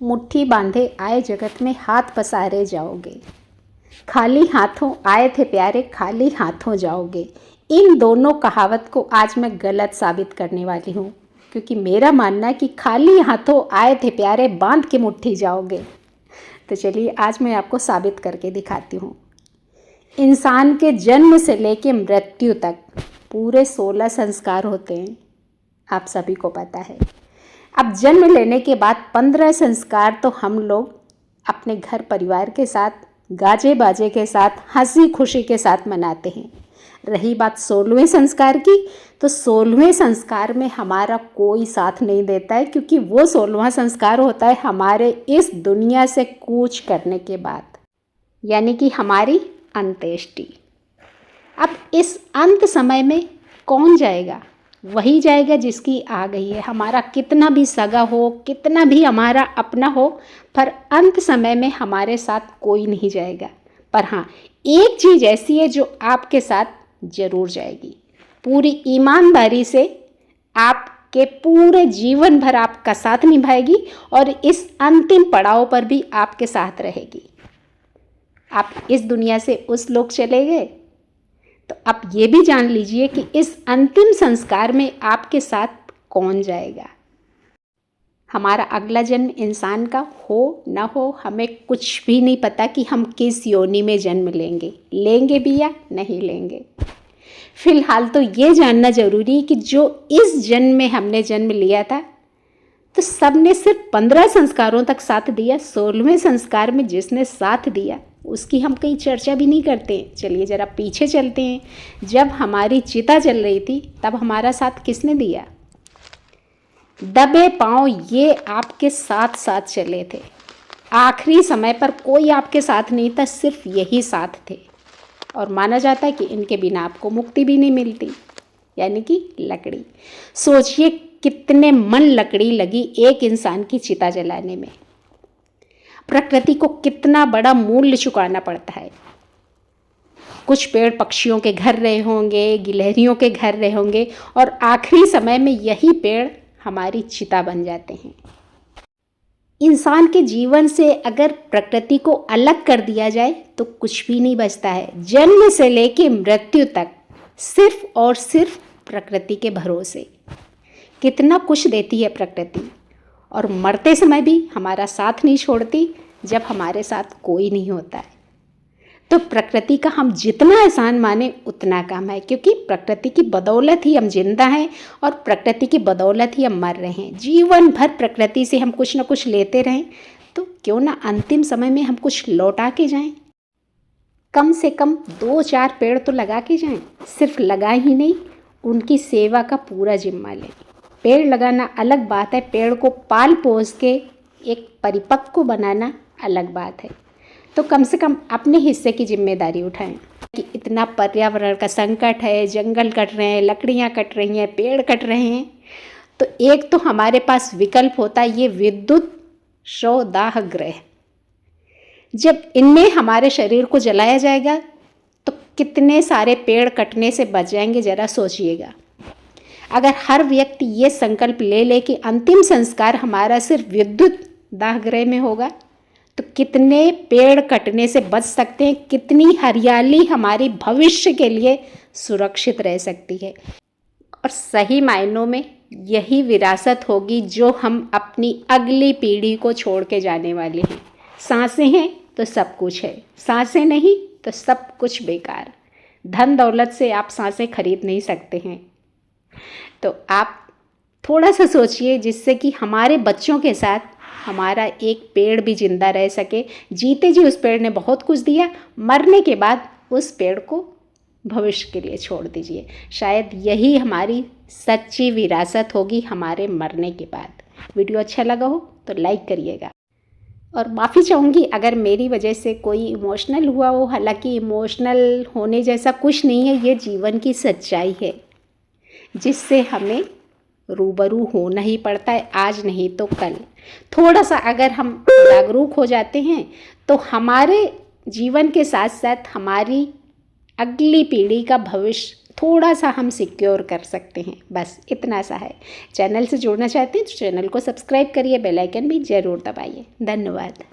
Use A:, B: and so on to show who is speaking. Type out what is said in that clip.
A: मुट्ठी बांधे आए जगत में हाथ पसारे जाओगे। खाली हाथों आए थे प्यारे, खाली हाथों जाओगे। इन दोनों कहावत को आज मैं गलत साबित करने वाली हूँ, क्योंकि मेरा मानना है कि खाली हाथों आए थे प्यारे, बांध के मुट्ठी जाओगे। तो चलिए आज मैं आपको साबित करके दिखाती हूँ। इंसान के जन्म से लेकर मृत्यु तक पूरे 16 संस्कार होते हैं, आप सभी को पता है। अब जन्म लेने के बाद 15 संस्कार तो हम लोग अपने घर परिवार के साथ गाजे बाजे के साथ हंसी खुशी के साथ मनाते हैं। रही बात 16वें संस्कार की, तो 16वें संस्कार में हमारा कोई साथ नहीं देता है, क्योंकि वो 16वां संस्कार होता है हमारे इस दुनिया से कूच करने के बाद, यानी कि हमारी अंत्येष्टि। अब इस अंत समय में कौन जाएगा? वही जाएगा जिसकी आ गई है। हमारा कितना भी सगा हो, कितना भी हमारा अपना हो, पर अंत समय में हमारे साथ कोई नहीं जाएगा। पर हाँ, एक चीज़ ऐसी है जो आपके साथ ज़रूर जाएगी। पूरी ईमानदारी से आपके पूरे जीवन भर आपका साथ निभाएगी और इस अंतिम पड़ाव पर भी आपके साथ रहेगी। आप इस दुनिया से उस लोक चले गए, तो आप ये भी जान लीजिए कि इस अंतिम संस्कार में आपके साथ कौन जाएगा। हमारा अगला जन्म इंसान का हो ना हो, हमें कुछ भी नहीं पता कि हम किस योनि में जन्म लेंगे भी या नहीं लेंगे। फिलहाल तो ये जानना जरूरी है कि जो इस जन्म में हमने जन्म लिया था, तो सबने सिर्फ 15 संस्कारों तक साथ दिया। 16वें संस्कार में जिसने साथ दिया उसकी हम कहीं चर्चा भी नहीं करते। चलिए ज़रा पीछे चलते हैं। जब हमारी चिता जल रही थी तब हमारा साथ किसने दिया? दबे पांव ये आपके साथ साथ चले थे। आखिरी समय पर कोई आपके साथ नहीं था, सिर्फ यही साथ थे। और माना जाता है कि इनके बिना आपको मुक्ति भी नहीं मिलती, यानी कि लकड़ी। सोचिए कितने मन लकड़ी लगी एक इंसान की चिता जलाने में। प्रकृति को कितना बड़ा मूल्य चुकाना पड़ता है। कुछ पेड़ पक्षियों के घर रहे होंगे, गिलहरियों के घर रहे होंगे, और आखिरी समय में यही पेड़ हमारी चिता बन जाते हैं। इंसान के जीवन से अगर प्रकृति को अलग कर दिया जाए तो कुछ भी नहीं बचता है। जन्म से लेकर मृत्यु तक सिर्फ और सिर्फ प्रकृति के भरोसे। कितना कुछ देती है प्रकृति, और मरते समय भी हमारा साथ नहीं छोड़ती जब हमारे साथ कोई नहीं होता है। तो प्रकृति का हम जितना एहसान माने उतना कम है, क्योंकि प्रकृति की बदौलत ही हम जिंदा हैं और प्रकृति की बदौलत ही हम मर रहे हैं। जीवन भर प्रकृति से हम कुछ ना कुछ लेते रहें, तो क्यों ना अंतिम समय में हम कुछ लौटा के जाएं। कम से कम 2-4 पेड़ तो लगा के जाएं। सिर्फ लगाए ही नहीं, उनकी सेवा का पूरा जिम्मा लें। पेड़ लगाना अलग बात है, पेड़ को पाल पोस के एक परिपक्व बनाना अलग बात है। तो कम से कम अपने हिस्से की जिम्मेदारी उठाएं। कि इतना पर्यावरण का संकट है, जंगल कट रहे हैं, लकड़ियां कट रही हैं, पेड़ कट रहे हैं, तो एक तो हमारे पास विकल्प होता है ये विद्युत शवदाह गृह। जब इनमें हमारे शरीर को जलाया जाएगा तो कितने सारे पेड़ कटने से बच जाएंगे, ज़रा सोचिएगा। अगर हर व्यक्ति ये संकल्प ले कि अंतिम संस्कार हमारा सिर्फ विद्युत दाह गृह में होगा, तो कितने पेड़ कटने से बच सकते हैं, कितनी हरियाली हमारी भविष्य के लिए सुरक्षित रह सकती है। और सही मायनों में यही विरासत होगी जो हम अपनी अगली पीढ़ी को छोड़ के जाने वाले हैं। सांसें हैं तो सब कुछ है, सांसें नहीं तो सब कुछ बेकार। धन दौलत से आप सांसें खरीद नहीं सकते हैं। तो आप थोड़ा सा सोचिए, जिससे कि हमारे बच्चों के साथ हमारा एक पेड़ भी जिंदा रह सके। जीते जी उस पेड़ ने बहुत कुछ दिया, मरने के बाद उस पेड़ को भविष्य के लिए छोड़ दीजिए। शायद यही हमारी सच्ची विरासत होगी हमारे मरने के बाद। वीडियो अच्छा लगा हो तो लाइक करिएगा। और माफ़ी चाहूँगी अगर मेरी वजह से कोई इमोशनल हुआ हो। हालांकि इमोशनल होने जैसा कुछ नहीं है, ये जीवन की सच्चाई है जिससे हमें रूबरू होना ही पड़ता है, आज नहीं तो कल। थोड़ा सा अगर हम जागरूक हो जाते हैं तो हमारे जीवन के साथ साथ हमारी अगली पीढ़ी का भविष्य थोड़ा सा हम सिक्योर कर सकते हैं। बस इतना सा है। चैनल से जुड़ना चाहते हैं तो चैनल को सब्सक्राइब करिए, बेल आइकन भी ज़रूर दबाइए। धन्यवाद।